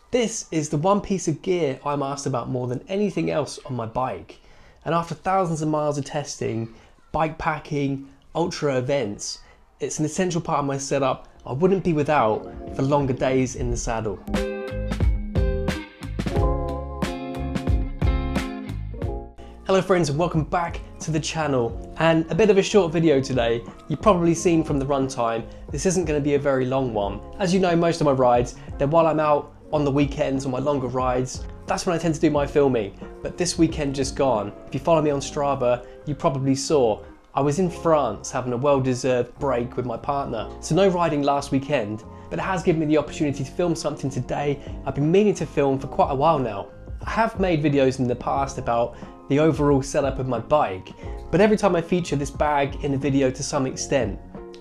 This is the one piece of gear I'm asked about more than anything else on my bike. And after thousands of miles of testing, bike packing, ultra events, it's an essential part of my setup I wouldn't be without for longer days in the saddle. Hello friends and welcome back to the channel, and a bit of a short video today. You've probably seen from the runtime, this isn't going to be a very long one. As you know, most of my rides, they're while I'm out on the weekends on my longer rides. That's when I tend to do my filming, but this weekend just gone, if you follow me on Strava, you probably saw I was in France having a well-deserved break with my partner. So no riding last weekend, but it has given me the opportunity to film something today I've been meaning to film for quite a while now. I have made videos in the past about the overall setup of my bike, but every time I feature this bag in a video to some extent,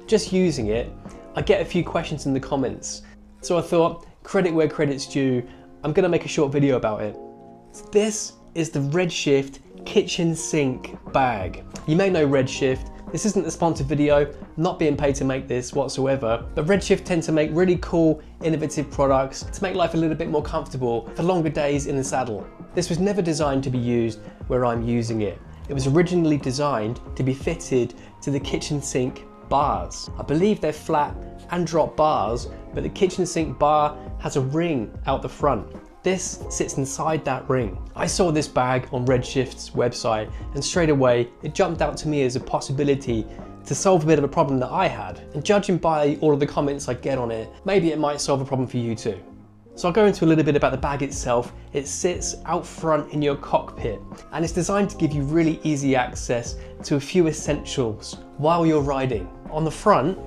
just using it, I get a few questions in the comments. So I thought, credit where credit's due, I'm gonna make a short video about it. This is the Redshift kitchen sink bag. You may know Redshift. This isn't a sponsored video, not being paid to make this whatsoever, but Redshift tend to make really cool, innovative products to make life a little bit more comfortable for longer days in the saddle. This was never designed to be used where I'm using it. It was originally designed to be fitted to the kitchen sink bars. I believe they're flat and drop bars, but the kitchen sink bar has a ring out the front. This sits inside that ring. I saw this bag on Redshift's website and straight away it jumped out to me as a possibility to solve a bit of a problem that I had. And judging by all of the comments I get on it, maybe it might solve a problem for you too. So I'll go into a little bit about the bag itself. It sits out front in your cockpit and it's designed to give you really easy access to a few essentials while you're riding. On the front,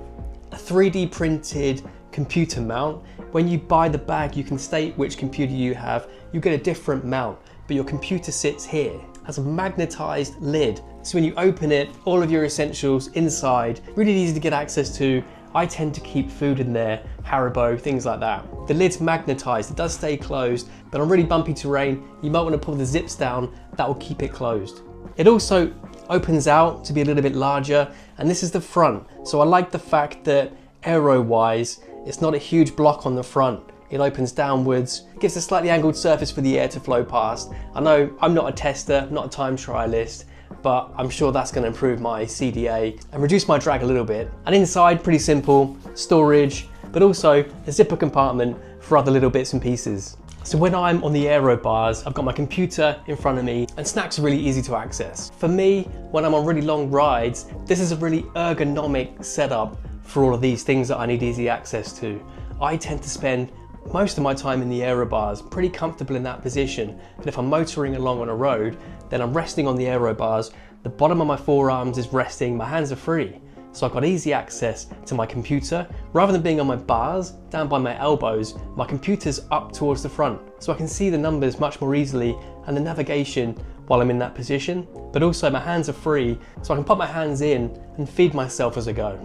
a 3D printed computer mount. When you buy the bag, you can state which computer you have. You get a different mount, but your computer sits here. It has a magnetized lid. So when you open it, all of your essentials inside, really easy to get access to. I tend to keep food in there, Haribo, things like that. The lid's magnetized, it does stay closed, but on really bumpy terrain, you might want to pull the zips down, that will keep it closed. It also opens out to be a little bit larger, and this is the front. So I like the fact that aero-wise, it's not a huge block on the front. It opens downwards, gives a slightly angled surface for the air to flow past. I know I'm not a tester, not a time trialist, but I'm sure that's going to improve my CDA and reduce my drag a little bit. And inside, pretty simple, storage, but also a zipper compartment for other little bits and pieces. So when I'm on the aero bars, I've got my computer in front of me and snacks are really easy to access. For me, when I'm on really long rides, this is a really ergonomic setup for all of these things that I need easy access to. I tend to spend most of my time in the aero bars, pretty comfortable in that position. But if I'm motoring along on a road, then I'm resting on the aero bars, the bottom of my forearms is resting, my hands are free. So I've got easy access to my computer. Rather than being on my bars, down by my elbows, my computer's up towards the front. So I can see the numbers much more easily and the navigation while I'm in that position. But also my hands are free, so I can pop my hands in and feed myself as I go.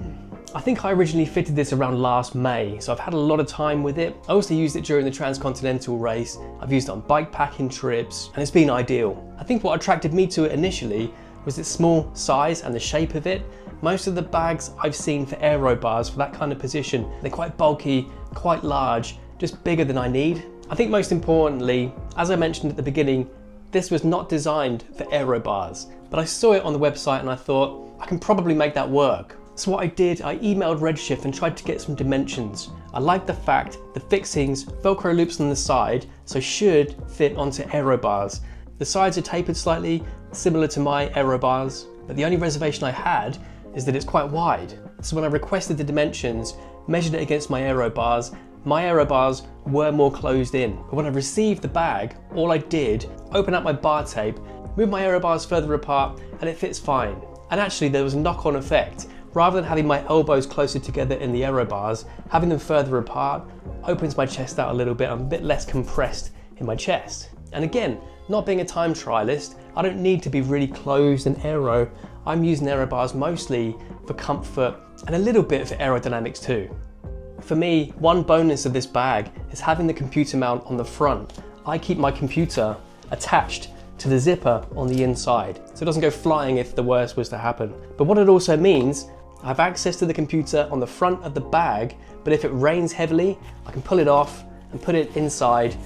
I think I originally fitted this around last May, so I've had a lot of time with it. I also used it during the Transcontinental race. I've used it on bike packing trips, and it's been ideal. I think what attracted me to it initially was its small size and the shape of it. Most of the bags I've seen for aero bars for that kind of position, they're quite bulky, quite large, just bigger than I need. I think most importantly, as I mentioned at the beginning, this was not designed for aero bars, but I saw it on the website and I thought, I can probably make that work. So what I did, I emailed Redshift and tried to get some dimensions. I like the fact the fixings, Velcro loops on the side, so should fit onto aero bars. The sides are tapered slightly, similar to my aero bars, but the only reservation I had is that it's quite wide. So when I requested the dimensions, measured it against my aero bars were more closed in. But when I received the bag, all I did, open up my bar tape, move my aero bars further apart, and it fits fine. And actually there was a knock-on effect. Rather than having my elbows closer together in the aero bars, having them further apart opens my chest out a little bit. I'm a bit less compressed in my chest. And again, not being a time trialist, I don't need to be really closed and aero. I'm using aero bars mostly for comfort and a little bit for aerodynamics too. For me, one bonus of this bag is having the computer mount on the front. I keep my computer attached to the zipper on the inside, so it doesn't go flying if the worst was to happen. But what it also means, I have access to the computer on the front of the bag, but if it rains heavily, I can pull it off and put it inside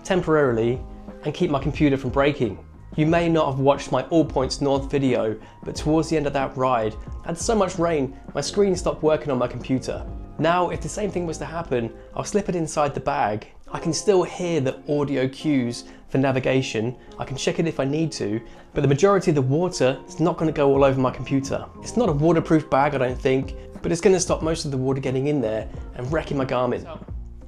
temporarily and keep my computer from breaking. You may not have watched my All Points North video, but towards the end of that ride, I had so much rain, my screen stopped working on my computer. Now, if the same thing was to happen, I'll slip it inside the bag. I can still hear the audio cues for navigation. I can check it if I need to, but the majority of the water is not going to go all over my computer. It's not a waterproof bag, I don't think, but it's going to stop most of the water getting in there and wrecking my Garmin.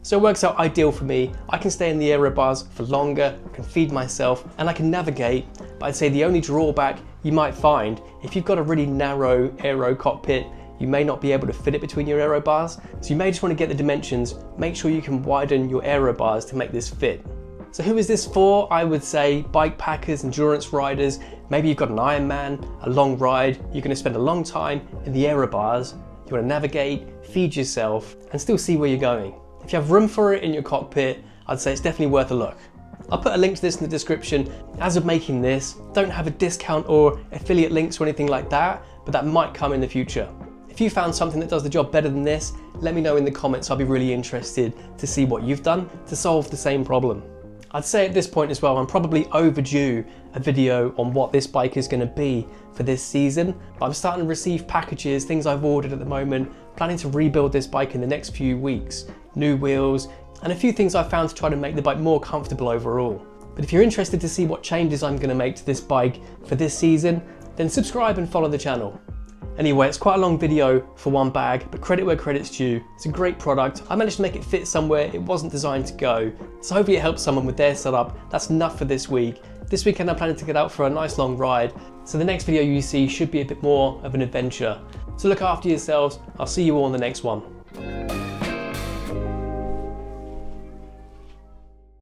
So it works out ideal for me. I can stay in the aero bars for longer, I can feed myself, and I can navigate. But I'd say the only drawback you might find, if you've got a really narrow aero cockpit, you may not be able to fit it between your aero bars. So you may just want to get the dimensions, make sure you can widen your aero bars to make this fit. So who is this for? I would say bike packers, endurance riders. Maybe you've got an Ironman, a long ride, you're going to spend a long time in the aero bars. You want to navigate, feed yourself, and still see where you're going. If you have room for it in your cockpit, I'd say it's definitely worth a look. I'll put a link to this in the description. As of making this, don't have a discount or affiliate links or anything like that, but that might come in the future. If you found something that does the job better than this, let me know in the comments. I'll be really interested to see what you've done to solve the same problem. I'd say at this point as well, I'm probably overdue a video on what this bike is going to be for this season, but I'm starting to receive packages, things I've ordered at the moment, planning to rebuild this bike in the next few weeks, new wheels, and a few things I've found to try to make the bike more comfortable overall. But if you're interested to see what changes I'm going to make to this bike for this season, then subscribe and follow the channel. Anyway, it's quite a long video for one bag, but credit where credit's due. It's a great product. I managed to make it fit somewhere it wasn't designed to go. So hopefully it helps someone with their setup. That's enough for this week. This weekend I'm planning to get out for a nice long ride. So the next video you see should be a bit more of an adventure. So look after yourselves. I'll see you all in the next one.